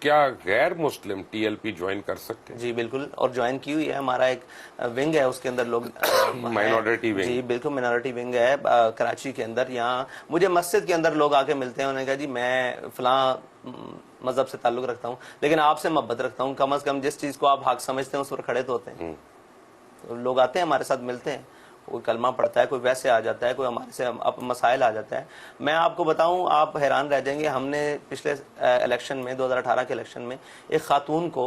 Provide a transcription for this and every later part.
क्या गैर मुस्लिम TLP join कर सकते हैं? जी बिल्कुल, और ज्वाइन की हुई है। हमारा एक विंग है, उसके अंदर लोग माइनॉरिटी विंग। जी बिल्कुल, मिनॉरिटी विंग है कराची के अंदर। यहाँ मुझे मस्जिद के अंदर लोग आके मिलते हैं, उन्होंने कहा जी मैं फलां मजहब से ताल्लुक रखता हूँ, लेकिन आपसे मोहब्बत रखता हूँ, कम से कम जिस चीज़ को आप हक समझते हैं उस पर खड़े तो होते हैं। तो लोग आते हैं हमारे साथ मिलते हैं, कोई कलमा पढ़ता है, कोई वैसे आ जाता है, कोई हमारे से अब मसाइल आ जाता है। मैं आपको बताऊं, आप हैरान रह जाएंगे, हमने पिछले इलेक्शन में 2018 के इलेक्शन में एक खातून को,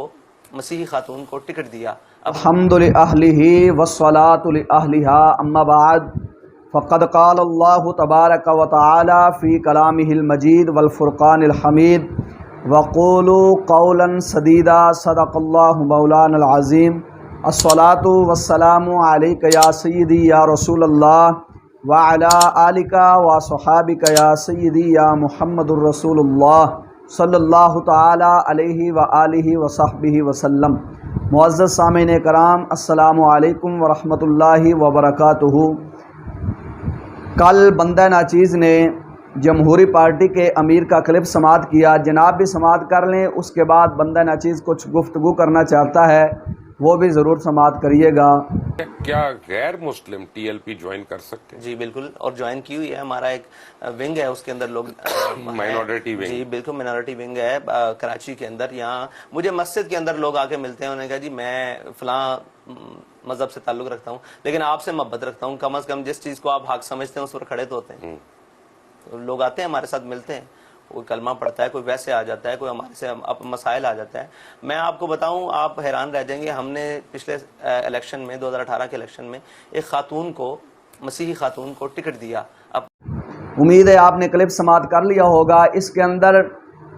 मसीही खातून को टिकट दिया। अल्हम्दुलिल्लाहि वस्सलातु लिअहलिहा अम्मा बाद फ़क़द क़ाल अल्लाहु तबारक व तआला फ़ी कलामिहिल मजीद वल फ़ुरक़ानिल हमीद वक़ूलू क़ौलन सदीदा सदक़ल्लाहु मौलानल अज़ीम। अस्सलातु वस्सलामु अलैका या सय्यदी या रसूलल्लाह व अला आलिका व सहाबिका या सय्यदी या मुहम्मदुर रसूलुल्लाह सल्लल्लाहु तआला अलैहि व आलिहि व सहबिहि वसल्लम। मुअज़्ज़ज़ सामीन कराम, अस्सलामु अलैकुम व रहमतुल्लाहि व बरकातुहू। कल बंदा नाचीज़ ने जमहूरी पार्टी के अमीर का क्लिप समाअत किया। जनाब भी समाअत कर लें, उसके बाद बंदा नाचीज़ कुछ गुफ्तगू करना चाहता है, वो भी ज़रूर समाअत करिएगा। क्या गैर मुस्लिम टीएलपी ज्वाइन कर सकते हैं? जी बिल्कुल, और ज्वाइन की हुई है। हमारा एक विंग है, उसके अंदर लोग माइनॉरिटी विंग। जी बिल्कुल, मिनॉरिटी विंग है कराची के अंदर। यहाँ मुझे मस्जिद के अंदर लोग आके मिलते हैं, उन्होंने कहा जी मैं फलां मजहब से ताल्लुक रखता हूँ, लेकिन आपसे मोहब्बत रखता हूँ, कम से कम जिस चीज़ को आप हक समझते हैं उस पर खड़े तो होते हैं। तो लोग आते हैं हमारे साथ मिलते हैं, कोई कलमा पढ़ता है, कोई वैसे आ जाता है, कोई हमारे से अब मसाइल आ जाता है। मैं आपको बताऊं, आप हैरान रह जाएंगे, हमने पिछले इलेक्शन में 2018 के इलेक्शन में एक खातून को, मसीही खातून को टिकट दिया। अब उम्मीद है आपने क्लिप समाअत कर लिया होगा। इसके अंदर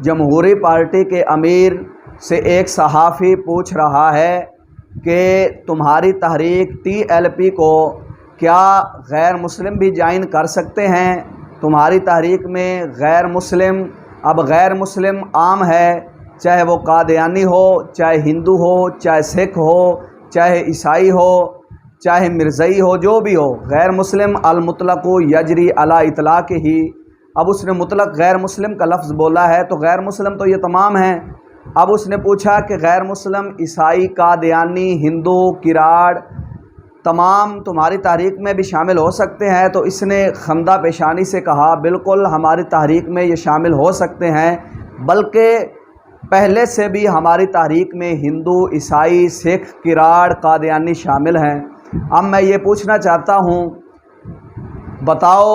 जमहूरी पार्टी के अमीर से एक सहाफ़ी पूछ रहा है कि तुम्हारी तहरीक टीएलपी को क्या गैर मुस्लिम भी ज्वाइन कर सकते हैं? तुम्हारी तहरीक में गैर मुस्लिम, अब गैर मुस्लिम आम है, चाहे वो कादियानी हो, चाहे हिंदू हो, चाहे सिख हो, चाहे ईसाई हो, चाहे मिर्ज़ई हो, जो भी हो, गैर मुस्लिम अल मुतलक़ु यजरी अला इतलाक़ ही। अब उसने मुतलक गैर मुस्लिम का लफ्ज़ बोला है, तो गैर मुस्लिम तो ये तमाम हैं। अब उसने पूछा कि गैर मुस्लिम ईसाई, कादियानी, हिंदू, किराड़ तमाम तुम्हारी तहरीक में भी शामिल हो सकते हैं? तो इसने खंदा पेशानी से कहा बिल्कुल हमारी तहरीक में ये शामिल हो सकते हैं, बल्कि पहले से भी हमारी तहरीक में हिंदू, ईसाई, सिख, किराड़, कादियानी शामिल हैं। अब मैं ये पूछना चाहता हूँ, बताओ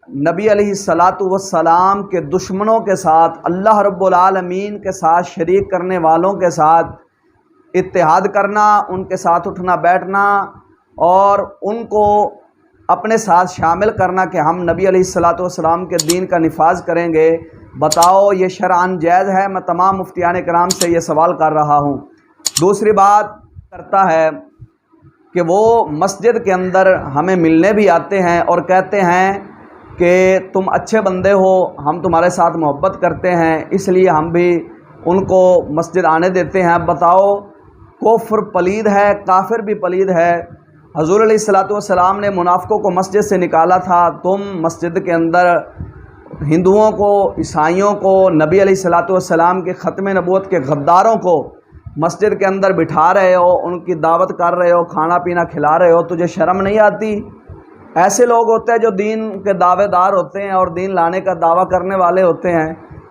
नबी अलैहिस्सलातु वस्सलाम के दुश्मनों के साथ, अल्लाह रब्बुल आलमीन के साथ शरीक करने वालों के साथ इत्तेहाद करना, उनके साथ उठना बैठना और उनको अपने साथ शामिल करना कि हम नबी अलैहिस्सलातु वस्सलाम के दीन का निफाज करेंगे, बताओ ये शरअन जायज़ है? मैं तमाम मुफ्तियान कराम से ये सवाल कर रहा हूँ। दूसरी बात करता है कि वो मस्जिद के अंदर हमें मिलने भी आते हैं और कहते हैं कि तुम अच्छे बंदे हो, हम तुम्हारे साथ मोहब्बत करते हैं, इसलिए हम भी उनको मस्जिद आने देते हैं। बताओ कुफ्र पलीद है, काफिर भी पलीद है। हज़ूर अलैहिस्सलातु वस्सलाम ने मुनाफ़िकों को मस्जिद से निकाला था, तुम मस्जिद के अंदर हिंदुओं को, ईसाइयों को, नबी अलैहिस्सलातु वस्सलाम के ख़त्म नबूवत के गद्दारों को मस्जिद के अंदर बिठा रहे हो, उनकी दावत कर रहे हो, खाना पीना खिला रहे हो, तुझे शर्म नहीं आती? ऐसे लोग होते हैं जो दीन के दावेदार होते हैं और दीन लाने का दावा करने वाले होते हैं।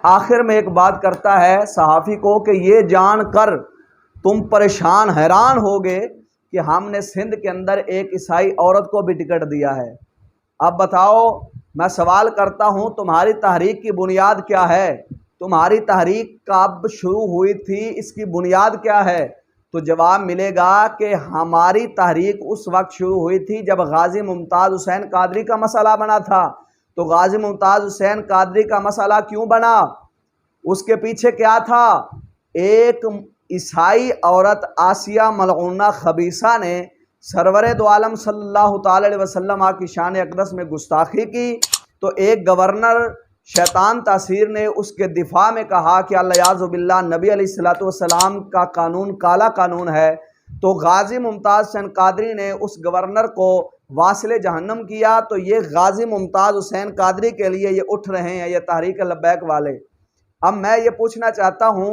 आखिर में एक बात करता है सहाफ़ी को कि ये जान कर तुम परेशान हैरान होगे कि हमने सिंध के अंदर एक ईसाई औरत को भी टिकट दिया है। अब बताओ, मैं सवाल करता हूँ, तुम्हारी तहरीक की बुनियाद क्या है? तुम्हारी तहरीक कब शुरू हुई थी, इसकी बुनियाद क्या है? तो जवाब मिलेगा कि हमारी तहरीक उस वक्त शुरू हुई थी जब गाजी मुमताज़ हुसैन कादरी का मसला बना था। तो गाजी मुमताज़ हुसैन कादरी का मसला क्यों बना? उसके पीछे क्या था? एक ईसाई औरत आसिया मलऊना खबीसा ने सरवरे दो आलम सल्लल्लाहु ताला अलैहि वसल्लम की शान अक़दस में गुस्ताखी की। तो एक गवर्नर शैतान तासीर ने उसके दिफा में कहा कि अल्लाह बिल्लाह नबी अलैहिस्सलातु वस्सलाम का कानून काला कानून है। तो गाजी मुमताज़ हुसैन कादरी ने उस गवर्नर को वासिले जहन्नम किया। तो ये गाजी मुमताज़ हुसैन कादरी के लिए ये उठ रहे हैं, ये तहरीक लब्बैक वाले। अब मैं ये पूछना चाहता हूँ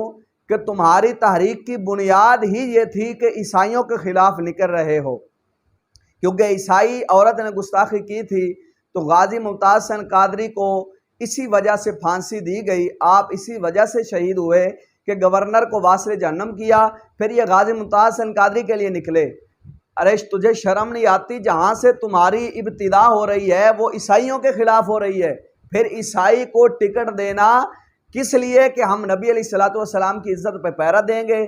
कि तुम्हारी तहरीक की बुनियाद ही ये थी कि ईसाइयों के खिलाफ निकल रहे हो, क्योंकि ईसाई औरत ने गुस्ताखी की थी तो गाजी मुमताज़ हसन कादरी को इसी वजह से फांसी दी गई। आप इसी वजह से शहीद हुए कि गवर्नर को वासिल जहन्नम किया, फिर ये गाजी मुमताज़ हसन कादरी के लिए निकले। अरे तुझे शर्म नहीं आती? जहाँ से तुम्हारी इब्तिदा हो रही है वो ईसाइयों के खिलाफ हो रही है, फिर ईसाई को टिकट देना किस लिए? कि हम नबी अलैहिस्सलातु वस्सलाम की इज्जत पे पहरा देंगे।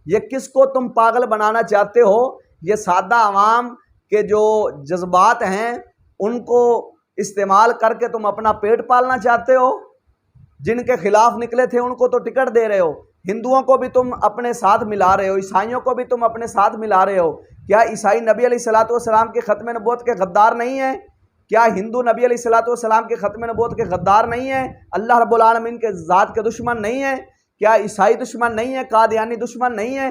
ये किसको तुम पागल बनाना चाहते हो? ये सादा आवाम के जो जज्बात हैं उनको इस्तेमाल करके तुम अपना पेट पालना चाहते हो। जिनके खिलाफ निकले थे उनको तो टिकट दे रहे हो, हिंदुओं को भी तुम अपने साथ मिला रहे हो, ईसाइयों को भी तुम अपने साथ मिला रहे हो। क्या ईसाई नबी अलैहिस्सलातु वस्सलाम के ख़त्म नबूवत के गद्दार नहीं है? क्या हिंदू नबी अलैहिस्सलातु वस्सलाम के ख़त्म नबूवत के गद्दार नहीं है? अल्लाह रब्बुल आलमीन के ज़ात के दुश्मन नहीं है? क्या ईसाई दुश्मन नहीं है? कादियानी दुश्मन नहीं है?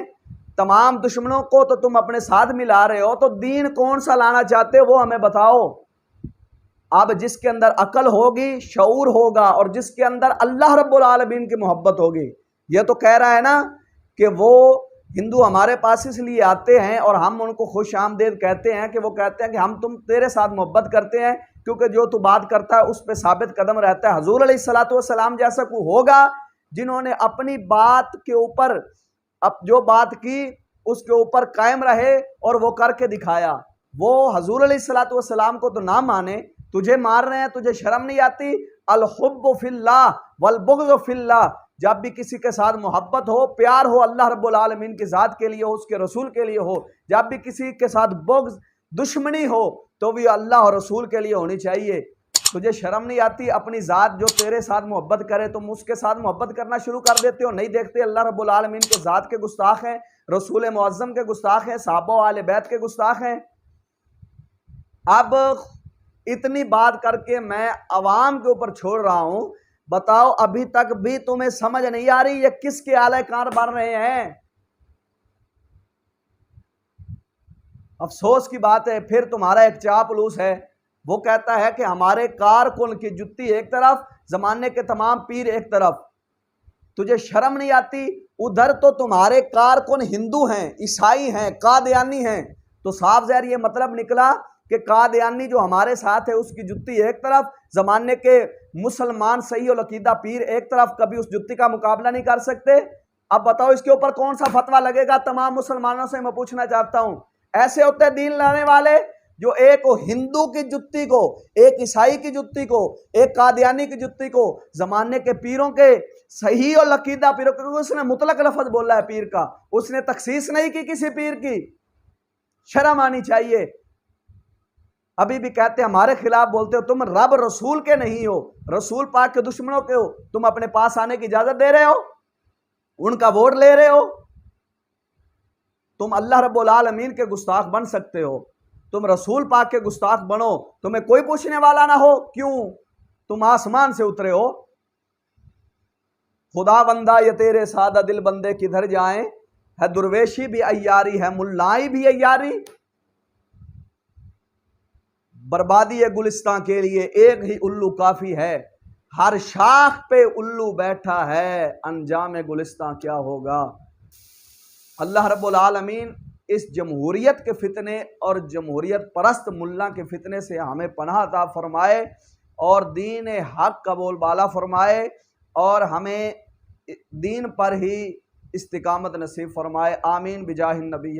तमाम दुश्मनों को तो तुम अपने साथ मिला रहे हो। तो दीन कौन सा लाना चाहते हो वो हमें बताओ। अब जिसके अंदर अकल होगी, शऊर होगा, और जिसके अंदर अल्लाह रब्बुल आलमीन की मोहब्बत होगी। ये तो कह रहा है ना कि वो हिंदू हमारे पास इसलिए आते हैं और हम उनको खुश आमदेद कहते हैं कि वो कहते हैं कि हम तेरे साथ मोहब्बत करते हैं क्योंकि जो तू बात करता है उस पर साबित कदम रहता है। हुजूर अलैहिस्सलातु वस्सलाम जैसा कोई होगा जिन्होंने अपनी बात के ऊपर अब जो बात की उसके ऊपर कायम रहे और वो करके दिखाया। वो हुजूर अलैहिस्सलातु वस्सलाम को तो ना माने, तुझे मार रहे हैं, तुझे शर्म नहीं आती? अल हुब्बु फिल्लाह वल बुग़्ज़ु फिल्लाह। जब भी किसी के साथ मोहब्बत हो, प्यार हो, अल्लाह रब्बुल आलमीन की ज़ात के लिए हो, उसके रसूल के लिए हो। जब भी किसी के साथ बुग़्ज़, दुश्मनी हो तो भी अल्लाह और रसूल के लिए होनी चाहिए। तुझे शर्म नहीं आती? अपनी ज़ात जो तेरे साथ मोहब्बत करे तुम उसके साथ मोहब्बत करना शुरू कर देते हो। नहीं देखते अल्लाह रब्बुल आलमीन के ज़ात के गुस्ताख हैं, रसूल मुअज़्ज़म के गुस्ताख हैं, सहाबा आले बैत के गुस्ताख हैं। अब इतनी बात करके मैं अवाम के ऊपर छोड़ रहा हूं, बताओ अभी तक भी तुम्हें समझ नहीं आ रही ये किसके आले कार बन रहे हैं? अफसोस की बात है। फिर तुम्हारा एक चापलूस है, वो कहता है कि हमारे कारकुन की जुत्ती एक तरफ, जमाने के तमाम पीर एक तरफ। तुझे शर्म नहीं आती? उधर तो तुम्हारे कारकुन हिंदू हैं, ईसाई हैं, कादियानी हैं, तो साफ ज़ाहिर ये मतलब निकला कि कादियानी जो हमारे साथ है उसकी जुत्ती एक तरफ, ज़माने के मुसलमान सही और अकीदा पीर एक तरफ। कभी उस जुत्ती का मुकाबला नहीं कर सकते। अब बताओ इसके ऊपर कौन सा फतवा लगेगा? तमाम मुसलमानों से मैं पूछना चाहता हूँ। ऐसे होते दीन लाने वाले जो एक हिंदू की जुत्ती को, एक ईसाई की जुत्ती को, एक कादियानी की जुत्ती को, ज़माने के पीरों के सही और अकीदा पीरों, क्योंकि उसने मुतलक लफ्ज़ बोला है पीर का, उसने तखसीस नहीं की किसी पीर की। शर्म आनी चाहिए। अभी भी कहते हैं हमारे खिलाफ बोलते हो, तुम रब रसूल के नहीं हो, रसूल पाक के दुश्मनों के हो। तुम अपने पास आने की इजाजत दे रहे हो, उनका वोट ले रहे हो। तुम अल्लाह रब्बुल आलमीन के गुस्ताख बन सकते हो, तुम रसूल पाक के गुस्ताख बनो, तुम्हें कोई पूछने वाला ना हो। क्यों? तुम आसमान से उतरे हो। खुदा बंदा ये तेरे सादा दिल बंदे किधर जाएं, है दुर्वेशी भी अय्यारी, है मुल्लाई भी अय्यारी। बर्बादी है गुलिस्तां के लिए एक ही उल्लू काफी है, हर शाख पे उल्लू बैठा है, अंजाम गुलिस्तां क्या होगा। अल्लाह रब्बुल आलमीन इस जमहूरियत के फितने और जमहूरियत परस्त मुल्ला के फितने से हमें पनाह अता फरमाए और दीन हक का बोलबाला फरमाए और हमें दीन पर ही इस्तिकामत नसीब फरमाए। आमीन बिजाहिन नबी।